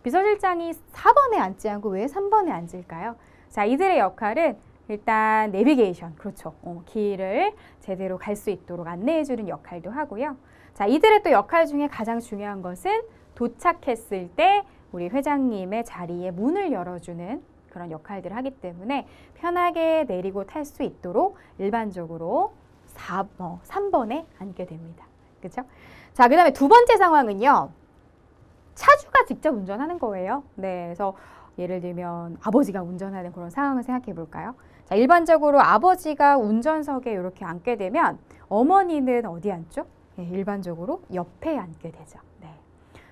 비서실장이 4번에 앉지 않고 왜 3번에 앉을까요? 자, 이들의 역할은 일단 내비게이션, 그렇죠. 길을 제대로 갈 수 있도록 안내해주는 역할도 하고요. 자, 이들의 또 역할 중에 가장 중요한 것은 도착했을 때 우리 회장님의 자리에 문을 열어주는 그런 역할들을 하기 때문에 편하게 내리고 탈 수 있도록 일반적으로 3번에 앉게 됩니다. 그렇죠? 자, 그 다음에 두 번째 상황은요. 차주가 직접 운전하는 거예요. 네, 그래서 예를 들면 아버지가 운전하는 그런 상황을 생각해 볼까요? 자, 일반적으로 아버지가 운전석에 이렇게 앉게 되면 어머니는 어디 앉죠? 네, 일반적으로 옆에 앉게 되죠. 네.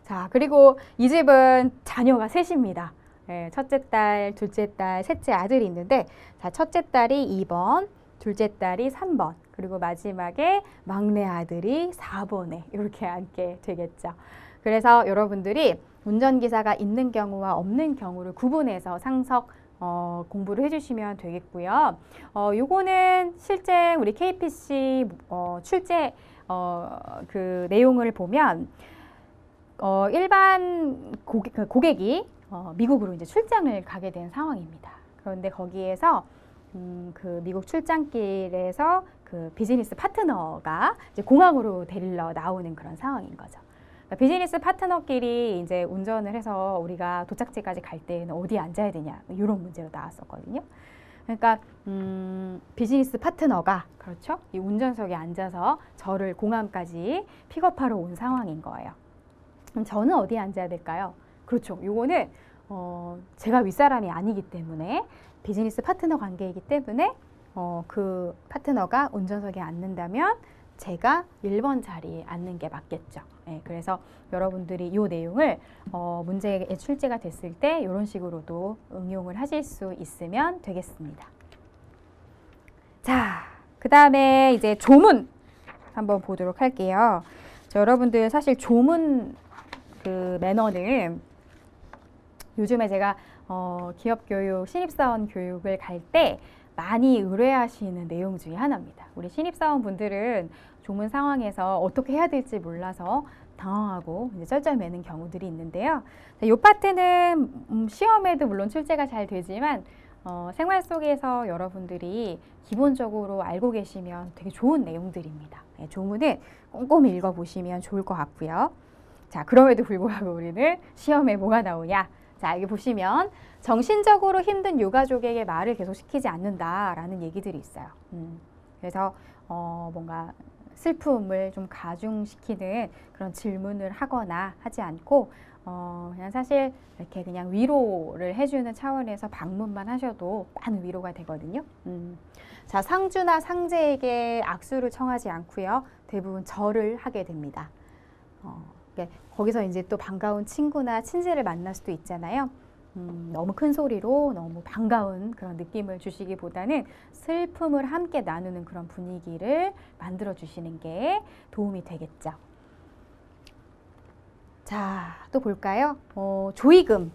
자, 그리고 이 집은 자녀가 셋입니다. 네, 첫째 딸, 둘째 딸, 셋째 아들이 있는데, 자, 첫째 딸이 2번, 둘째 딸이 3번, 그리고 마지막에 막내 아들이 4번에 이렇게 앉게 되겠죠. 그래서 여러분들이 운전기사가 있는 경우와 없는 경우를 구분해서 상석 공부를 해주시면 되겠고요. 요거는 실제 우리 KPC 출제 그 내용을 보면 일반 고객이 미국으로 이제 출장을 가게 된 상황입니다. 그런데 거기에서 그 미국 출장길에서 그 비즈니스 파트너가 이제 공항으로 데리러 나오는 그런 상황인 거죠. 그러니까 비즈니스 파트너끼리 이제 운전을 해서 우리가 도착지까지 갈 때는 어디에 앉아야 되냐 이런 문제가 나왔었거든요. 그러니까 비즈니스 파트너가 그렇죠? 이 운전석에 앉아서 저를 공항까지 픽업하러 온 상황인 거예요. 그럼 저는 어디에 앉아야 될까요? 그렇죠. 요거는 제가 윗사람이 아니기 때문에 비즈니스 파트너 관계이기 때문에 그 파트너가 운전석에 앉는다면 제가 1번 자리에 앉는 게 맞겠죠. 네, 그래서 여러분들이 이 내용을 문제에 출제가 됐을 때 이런 식으로도 응용을 하실 수 있으면 되겠습니다. 자, 그 다음에 이제 조문 한번 보도록 할게요. 자, 여러분들 사실 조문 그 매너는 요즘에 제가 기업교육, 신입사원 교육을 갈 때 많이 의뢰하시는 내용 중에 하나입니다. 우리 신입사원분들은 조문 상황에서 어떻게 해야 될지 몰라서 당황하고 이제 쩔쩔매는 경우들이 있는데요. 이 파트는 시험에도 물론 출제가 잘 되지만 생활 속에서 여러분들이 기본적으로 알고 계시면 되게 좋은 내용들입니다. 네, 조문은 꼼꼼히 읽어보시면 좋을 것 같고요. 자, 그럼에도 불구하고 우리는 시험에 뭐가 나오냐? 자, 여기 보시면 정신적으로 힘든 유가족에게 말을 계속 시키지 않는다라는 얘기들이 있어요. 그래서 뭔가 슬픔을 좀 가중시키는 그런 질문을 하거나 하지 않고 그냥 사실 이렇게 그냥 위로를 해주는 차원에서 방문만 하셔도 많은 위로가 되거든요. 자, 상주나 상제에게 악수를 청하지 않고요. 대부분 절을 하게 됩니다. 거기서 이제 또 반가운 친구나 친지를 만날 수도 있잖아요. 너무 큰 소리로 너무 반가운 그런 느낌을 주시기보다는 슬픔을 함께 나누는 그런 분위기를 만들어 주시는 게 도움이 되겠죠. 자, 또 볼까요? 조의금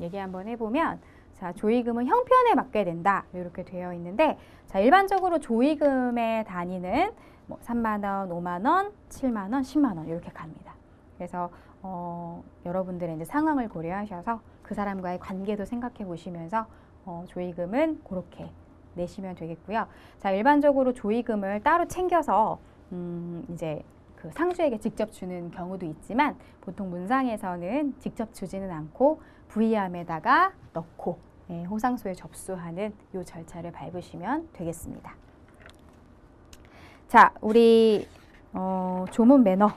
얘기 한번 해보면, 자, 조의금은 형편에 맞게 된다 이렇게 되어 있는데, 자, 일반적으로 조의금의 단위는 뭐 3만 원, 5만 원, 7만 원, 10만 원 이렇게 갑니다. 그래서 여러분들의 이제 상황을 고려하셔서 그 사람과의 관계도 생각해 보시면서 조의금은 그렇게 내시면 되겠고요. 자, 일반적으로 조의금을 따로 챙겨서 이제 그 상주에게 직접 주는 경우도 있지만 보통 문상에서는 직접 주지는 않고 부의함에다가 넣고 호상소에 접수하는 이 절차를 밟으시면 되겠습니다. 자, 우리 조문 매너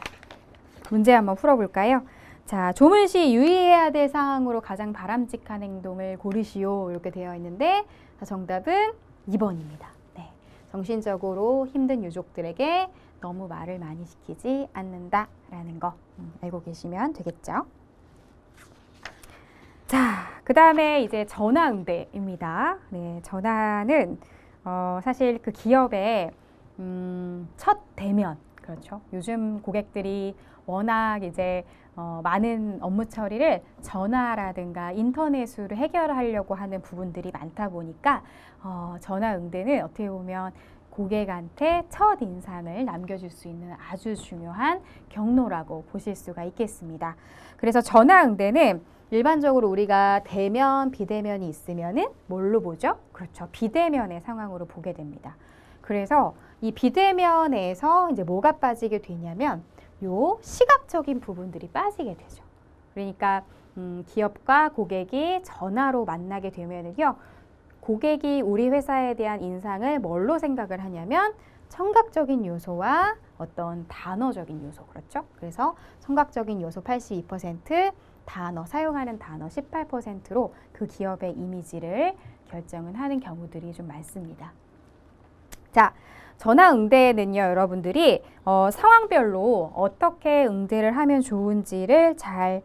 문제 한번 풀어볼까요? 자, 조문 시 유의해야 될 사항으로 가장 바람직한 행동을 고르시오 이렇게 되어 있는데, 자, 정답은 2번입니다. 네, 정신적으로 힘든 유족들에게 너무 말을 많이 시키지 않는다라는 거 알고 계시면 되겠죠. 자, 그 다음에 이제 전화응대입니다. 네, 전화는 사실 그 기업의 첫 대면, 그렇죠. 요즘 고객들이 워낙 이제 많은 업무 처리를 전화라든가 인터넷으로 해결하려고 하는 부분들이 많다 보니까 전화 응대는 어떻게 보면 고객한테 첫 인상을 남겨줄 수 있는 아주 중요한 경로라고 보실 수가 있겠습니다. 그래서 전화응대는 일반적으로 우리가 대면, 비대면이 있으면은 뭘로 보죠? 그렇죠. 비대면의 상황으로 보게 됩니다. 그래서 이 비대면에서 이제 뭐가 빠지게 되냐면 요 시각적인 부분들이 빠지게 되죠. 그러니까 기업과 고객이 전화로 만나게 되면은요, 고객이 우리 회사에 대한 인상을 뭘로 생각을 하냐면 청각적인 요소와 어떤 단어적인 요소, 그렇죠? 그래서 청각적인 요소 82%, 단어, 사용하는 단어 18%로 그 기업의 이미지를 결정을 하는 경우들이 좀 많습니다. 자, 전화 응대는요, 여러분들이 상황별로 어떻게 응대를 하면 좋은지를 잘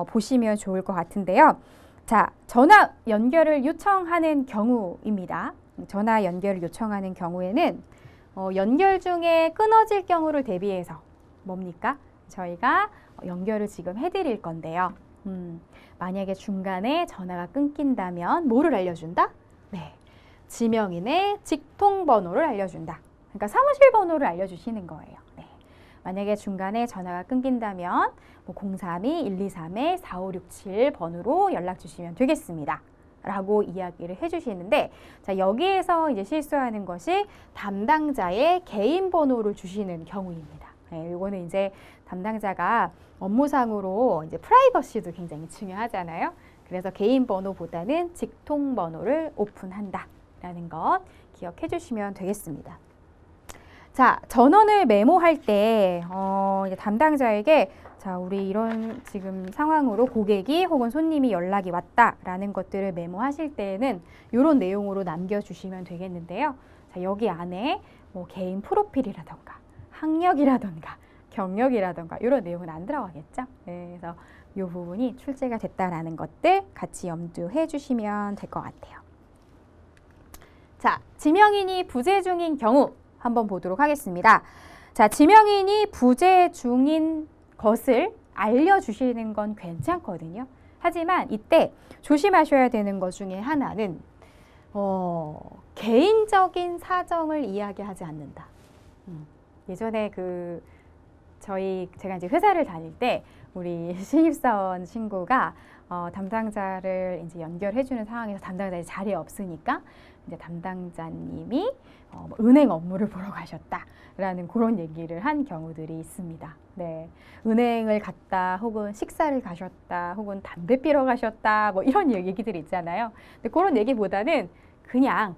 보시면 좋을 것 같은데요. 자, 전화 연결을 요청하는 경우입니다. 전화 연결을 요청하는 경우에는 연결 중에 끊어질 경우를 대비해서 뭡니까? 저희가 연결을 지금 해드릴 건데요. 만약에 중간에 전화가 끊긴다면 뭐를 알려준다? 네, 지명인의 직통번호를 알려준다. 그러니까 사무실 번호를 알려주시는 거예요. 네. 만약에 중간에 전화가 끊긴다면 032-123-4567 번호로 연락 주시면 되겠습니다. 라고 이야기를 해주시는데, 자, 여기에서 이제 실수하는 것이 담당자의 개인 번호를 주시는 경우입니다. 네, 이거는 이제 담당자가 업무상으로 이제 프라이버시도 굉장히 중요하잖아요. 그래서 개인 번호보다는 직통 번호를 오픈한다 라는 것 기억해 주시면 되겠습니다. 자, 전원을 메모할 때 이제 담당자에게 자, 우리 이런 지금 상황으로 고객이 혹은 손님이 연락이 왔다라는 것들을 메모하실 때에는 이런 내용으로 남겨주시면 되겠는데요. 자, 여기 안에 뭐 개인 프로필이라던가 학력이라던가 경력이라던가 이런 내용은 안 들어가겠죠. 네, 그래서 이 부분이 출제가 됐다라는 것들 같이 염두해 주시면 될 것 같아요. 자, 지명인이 부재 중인 경우 한번 보도록 하겠습니다. 자, 지명인이 부재 중인 것을 알려주시는 건 괜찮거든요. 하지만 이때 조심하셔야 되는 것 중에 하나는 개인적인 사정을 이야기하지 않는다. 예전에 제가 이제 회사를 다닐 때 우리 신입사원 친구가 담당자를 이제 연결해주는 상황에서 담당자의 자리에 없으니까 이제 담당자님이 은행 업무를 보러 가셨다라는 그런 얘기를 한 경우들이 있습니다. 네, 은행을 갔다, 혹은 식사를 가셨다, 혹은 담배 피러 가셨다, 뭐 이런 얘기들이 있잖아요. 근데 그런 얘기보다는 그냥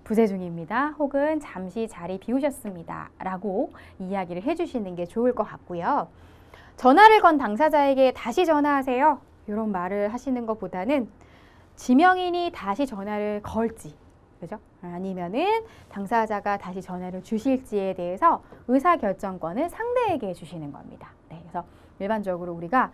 부재 중입니다, 혹은 잠시 자리 비우셨습니다 라고 이야기를 해주시는 게 좋을 것 같고요. 전화를 건 당사자에게 다시 전화하세요 이런 말을 하시는 것보다는 지명인이 다시 전화를 걸지, 그죠? 아니면은 당사자가 다시 전화를 주실지에 대해서 의사결정권을 상대에게 주시는 겁니다. 네, 그래서 일반적으로 우리가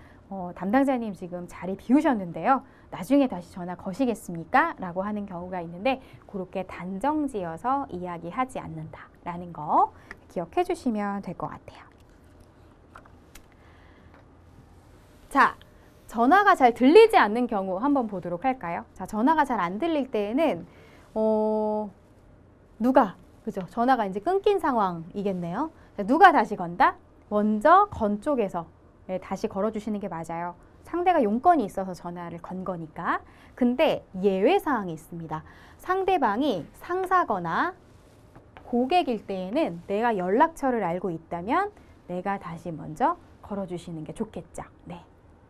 담당자님 지금 자리 비우셨는데요, 나중에 다시 전화 거시겠습니까? 라고 하는 경우가 있는데, 그렇게 단정지어서 이야기하지 않는다라는 거 기억해 주시면 될 것 같아요. 자, 전화가 잘 들리지 않는 경우 한번 보도록 할까요? 자, 전화가 잘 안 들릴 때에는 그죠? 전화가 이제 끊긴 상황이겠네요. 자, 누가 다시 건다? 먼저 건 쪽에서 다시 걸어주시는 게 맞아요. 상대가 용건이 있어서 전화를 건 거니까. 근데 예외 사항이 있습니다. 상대방이 상사거나 고객일 때에는 내가 연락처를 알고 있다면 내가 다시 먼저 걸어주시는 게 좋겠죠. 네.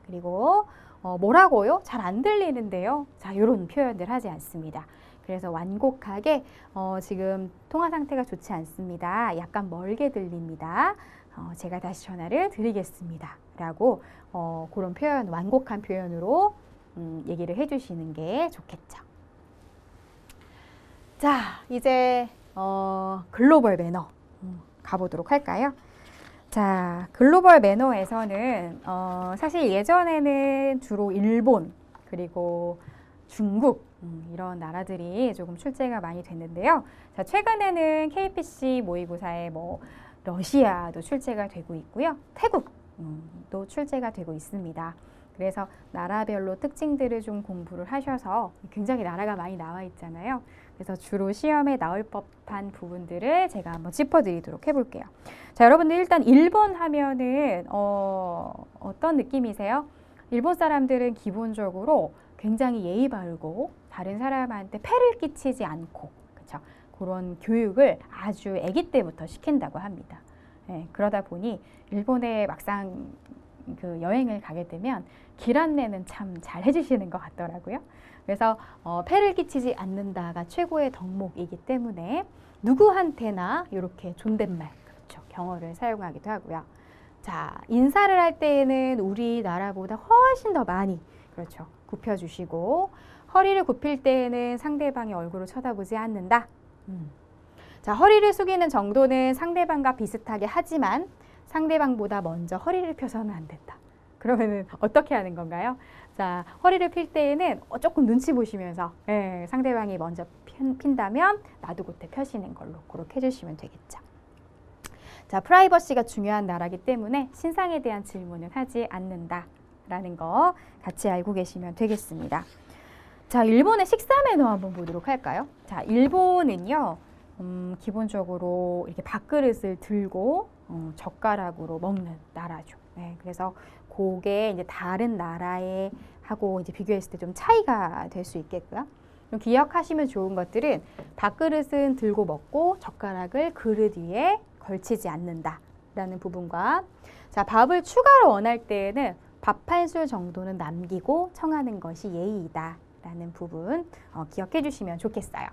그리고 뭐라고요? 잘 안 들리는데요. 자, 이런 표현들 하지 않습니다. 그래서 완곡하게 지금 통화 상태가 좋지 않습니다. 약간 멀게 들립니다. 제가 다시 전화를 드리겠습니다. 라고 그런 표현, 완곡한 표현으로 얘기를 해주시는 게 좋겠죠. 자, 이제 글로벌 매너 가보도록 할까요? 자, 글로벌 매너에서는 사실 예전에는 주로 일본 그리고 중국 이런 나라들이 조금 출제가 많이 됐는데요. 자, 최근에는 KPC 모의고사에 뭐 러시아도 출제가 되고 있고요. 태국도 출제가 되고 있습니다. 그래서 나라별로 특징들을 좀 공부를 하셔서 굉장히 나라가 많이 나와 있잖아요. 그래서 주로 시험에 나올 법한 부분들을 제가 한번 짚어드리도록 해볼게요. 자, 여러분들 일단 일본 하면은 어떤 느낌이세요? 일본 사람들은 기본적으로 굉장히 예의 바르고 다른 사람한테 폐를 끼치지 않고, 그렇죠? 그런 교육을 아주 아기 때부터 시킨다고 합니다. 네, 그러다 보니 일본에 막상 그 여행을 가게 되면 길 안내는 참 잘 해주시는 것 같더라고요. 그래서 폐를 끼치지 않는다가 최고의 덕목이기 때문에 누구한테나 이렇게 존댓말, 그렇죠, 경어를 사용하기도 하고요. 자, 인사를 할 때에는 우리나라보다 훨씬 더 많이, 그렇죠, 굽혀주시고, 허리를 굽힐 때에는 상대방의 얼굴을 쳐다보지 않는다. 자, 허리를 숙이는 정도는 상대방과 비슷하게 하지만 상대방보다 먼저 허리를 펴서는 안 된다. 그러면은 어떻게 하는 건가요? 자, 허리를 필 때에는 조금 눈치 보시면서, 상대방이 먼저 핀다면 나도 그때 펴시는 걸로 그렇게 해주시면 되겠죠. 자, 프라이버시가 중요한 나라기 때문에 신상에 대한 질문은 하지 않는다라는 거 같이 알고 계시면 되겠습니다. 자, 일본의 식사 매너 한번 보도록 할까요? 자, 일본은요, 기본적으로 이렇게 밥그릇을 들고 젓가락으로 먹는 나라죠. 네, 그래서 그게 이제 다른 나라에 하고 이제 비교했을 때 좀 차이가 될 수 있겠고요. 좀 기억하시면 좋은 것들은 밥그릇은 들고 먹고 젓가락을 그릇 위에 걸치지 않는다라는 부분과, 자, 밥을 추가로 원할 때에는 밥 한 술 정도는 남기고 청하는 것이 예의이다라는 부분 기억해 주시면 좋겠어요.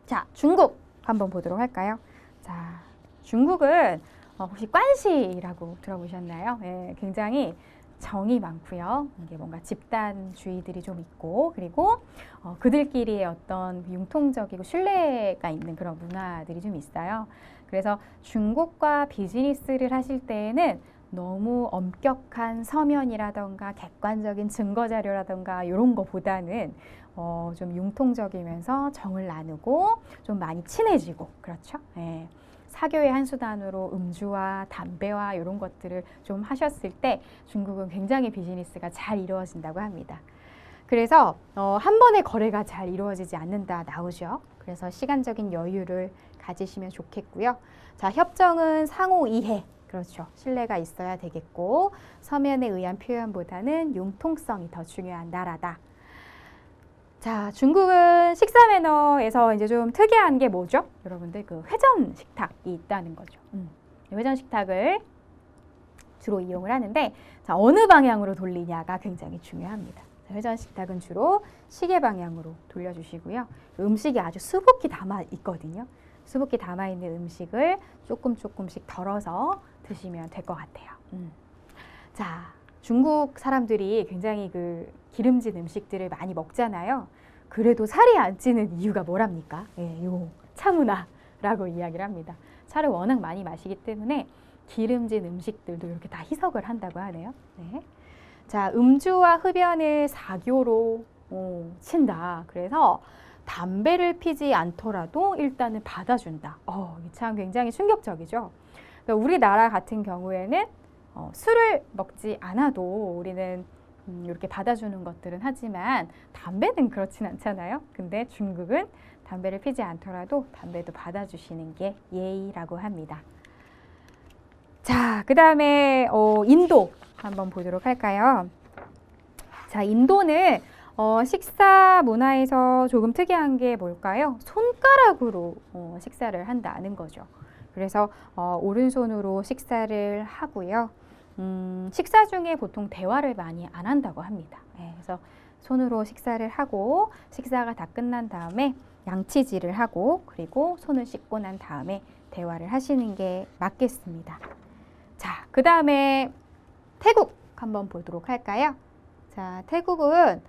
자, 중국 한번 보도록 할까요? 자, 중국은 혹시 관시라고 들어보셨나요? 네, 굉장히 정이 많고요. 이게 뭔가 집단주의들이 좀 있고, 그리고 그들끼리의 어떤 융통적이고 신뢰가 있는 그런 문화들이 좀 있어요. 그래서 중국과 비즈니스를 하실 때에는 너무 엄격한 서면이라던가 객관적인 증거 자료라던가 이런 거보다는 좀 융통적이면서 정을 나누고 좀 많이 친해지고, 그렇죠? 네. 사교의 한 수단으로 음주와 담배와 이런 것들을 좀 하셨을 때 중국은 굉장히 비즈니스가 잘 이루어진다고 합니다. 그래서 한 번의 거래가 잘 이루어지지 않는다 나오죠. 그래서 시간적인 여유를 가지시면 좋겠고요. 자, 협정은 상호 이해, 그렇죠, 신뢰가 있어야 되겠고, 서면에 의한 표현보다는 융통성이 더 중요한 나라다. 자, 중국은 식사 매너에서 이제 좀 특이한 게 뭐죠? 여러분들 그 회전 식탁이 있다는 거죠. 회전 식탁을 주로 이용을 하는데, 자, 어느 방향으로 돌리냐가 굉장히 중요합니다. 자, 회전 식탁은 주로 시계 방향으로 돌려주시고요. 음식이 아주 수북히 담아 있거든요. 수북히 담아 있는 음식을 조금씩 덜어서 드시면 될 것 같아요. 자, 중국 사람들이 굉장히 그 기름진 음식들을 많이 먹잖아요. 그래도 살이 안 찌는 이유가 뭐랍니까? 요 차문화라고 이야기를 합니다. 차를 워낙 많이 마시기 때문에 기름진 음식들도 이렇게 다 희석을 한다고 하네요. 네. 자, 음주와 흡연을 사교로 친다. 그래서 담배를 피지 않더라도 일단은 받아준다. 참 굉장히 충격적이죠. 그러니까 우리나라 같은 경우에는 술을 먹지 않아도 우리는 이렇게 받아주는 것들은 하지만 담배는 그렇진 않잖아요. 근데 중국은 담배를 피지 않더라도 담배도 받아주시는 게 예의라고 합니다. 자, 그 다음에 인도 한번 보도록 할까요? 자, 인도는 식사 문화에서 조금 특이한 게 뭘까요? 손가락으로 식사를 한다는 거죠. 그래서 오른손으로 식사를 하고요. 식사 중에 보통 대화를 많이 안 한다고 합니다. 그래서 손으로 식사를 하고 식사가 다 끝난 다음에 양치질을 하고 그리고 손을 씻고 난 다음에 대화를 하시는 게 맞겠습니다. 자, 그 다음에 태국 한번 보도록 할까요? 자, 태국은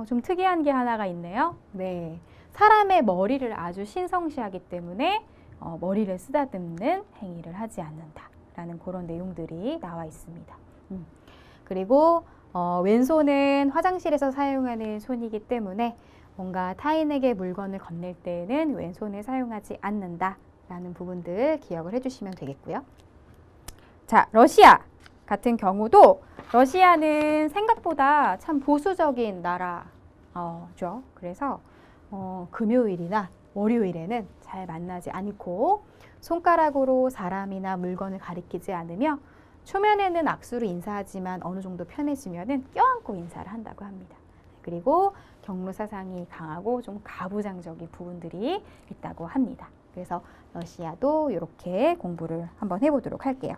좀 특이한 게 하나가 있네요. 네, 사람의 머리를 아주 신성시하기 때문에 머리를 쓰다듬는 행위를 하지 않는다라는 그런 내용들이 나와 있습니다. 그리고 왼손은 화장실에서 사용하는 손이기 때문에 뭔가 타인에게 물건을 건넬 때에는 왼손을 사용하지 않는다라는 부분들 기억을 해주시면 되겠고요. 자, 러시아 같은 경우도 러시아는 생각보다 참 보수적인 나라죠. 그래서 금요일이나 월요일에는 잘 만나지 않고 손가락으로 사람이나 물건을 가리키지 않으며 초면에는 악수로 인사하지만 어느 정도 편해지면은 껴안고 인사를 한다고 합니다. 그리고 경로 사상이 강하고 좀 가부장적인 부분들이 있다고 합니다. 그래서 러시아도 이렇게 공부를 한번 해보도록 할게요.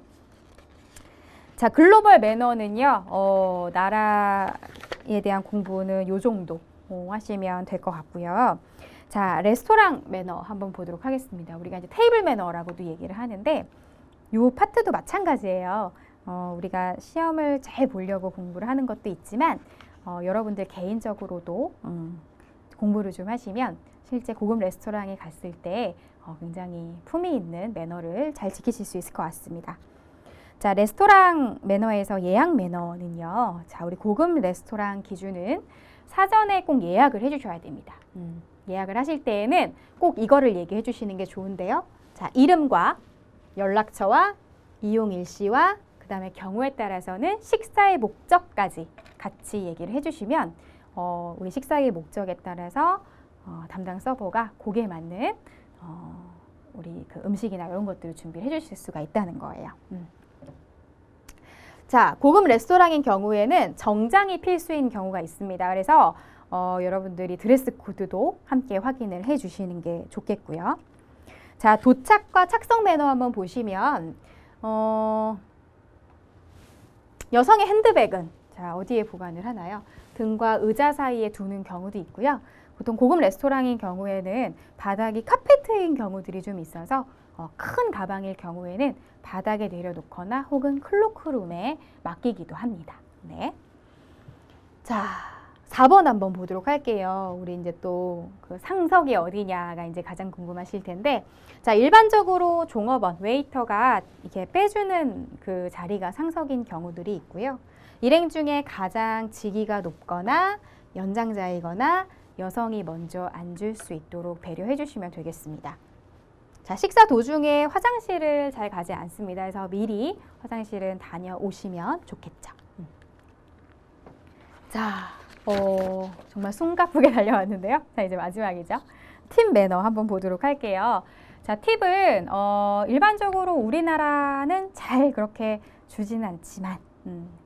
자, 글로벌 매너는요, 나라에 대한 공부는 요 정도 하시면 될 것 같고요. 자, 레스토랑 매너 한번 보도록 하겠습니다. 우리가 이제 테이블 매너라고도 얘기를 하는데, 요 파트도 마찬가지예요. 우리가 시험을 잘 보려고 공부를 하는 것도 있지만, 여러분들 개인적으로도 공부를 좀 하시면 실제 고급 레스토랑에 갔을 때 굉장히 품위 있는 매너를 잘 지키실 수 있을 것 같습니다. 자, 레스토랑 매너에서 예약 매너는요. 자, 우리 고급 레스토랑 기준은 사전에 꼭 예약을 해주셔야 됩니다. 예약을 하실 때에는 꼭 이거를 얘기해 주시는 게 좋은데요. 자, 이름과 연락처와 이용 일시와 그 다음에 경우에 따라서는 식사의 목적까지 같이 얘기를 해주시면 우리 식사의 목적에 따라서 담당 서버가 거기에 맞는 우리 그 음식이나 이런 것들을 준비를 해주실 수가 있다는 거예요. 자, 고급 레스토랑인 경우에는 정장이 필수인 경우가 있습니다. 그래서 여러분들이 드레스 코드도 함께 확인을 해주시는 게 좋겠고요. 자, 도착과 착석 매너 한번 보시면 여성의 핸드백은 자, 어디에 보관을 하나요? 등과 의자 사이에 두는 경우도 있고요. 보통 고급 레스토랑인 경우에는 바닥이 카페트인 경우들이 좀 있어서 큰 가방일 경우에는 바닥에 내려놓거나 혹은 클로크룸에 맡기기도 합니다. 네. 자, 4번 한번 보도록 할게요. 우리 이제 또 그 상석이 어디냐가 이제 가장 궁금하실 텐데, 자, 일반적으로 종업원, 웨이터가 이렇게 빼주는 그 자리가 상석인 경우들이 있고요. 일행 중에 가장 직위가 높거나 연장자이거나 여성이 먼저 앉을 수 있도록 배려해 주시면 되겠습니다. 자, 식사 도중에 화장실을 잘 가지 않습니다. 그래서 미리 화장실은 다녀오시면 좋겠죠. 자, 정말 숨가쁘게 달려왔는데요. 자, 이제 마지막이죠. 팁 매너 한번 보도록 할게요. 자, 팁은 일반적으로 우리나라는 잘 그렇게 주지는 않지만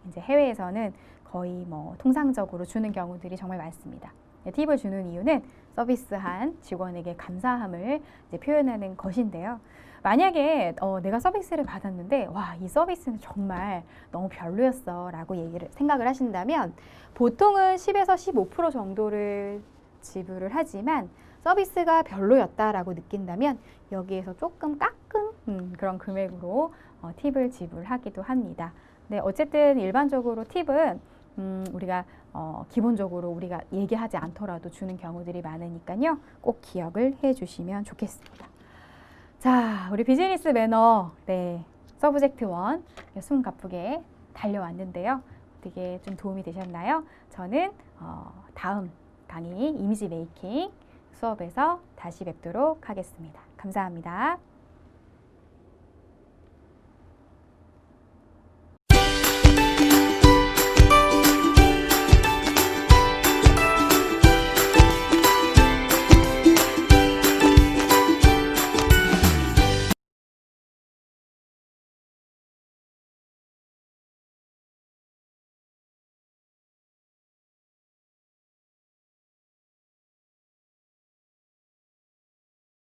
이제 해외에서는 거의 뭐 통상적으로 주는 경우들이 정말 많습니다. 팁을 주는 이유는 서비스한 직원에게 감사함을 이제 표현하는 것인데요. 만약에 내가 서비스를 받았는데 와, 이 서비스는 정말 너무 별로였어 라고 생각을 하신다면 보통은 10에서 15% 정도를 지불을 하지만 서비스가 별로였다라고 느낀다면 여기에서 조금 깎은 그런 금액으로 팁을 지불하기도 합니다. 네, 어쨌든 일반적으로 팁은 우리가 기본적으로 우리가 얘기하지 않더라도 주는 경우들이 많으니까요. 꼭 기억을 해주시면 좋겠습니다. 자, 우리 비즈니스 매너 서브젝트 1 숨가쁘게 달려왔는데요. 어떻게 좀 도움이 되셨나요? 저는 다음 강의 이미지 메이킹 수업에서 다시 뵙도록 하겠습니다. 감사합니다.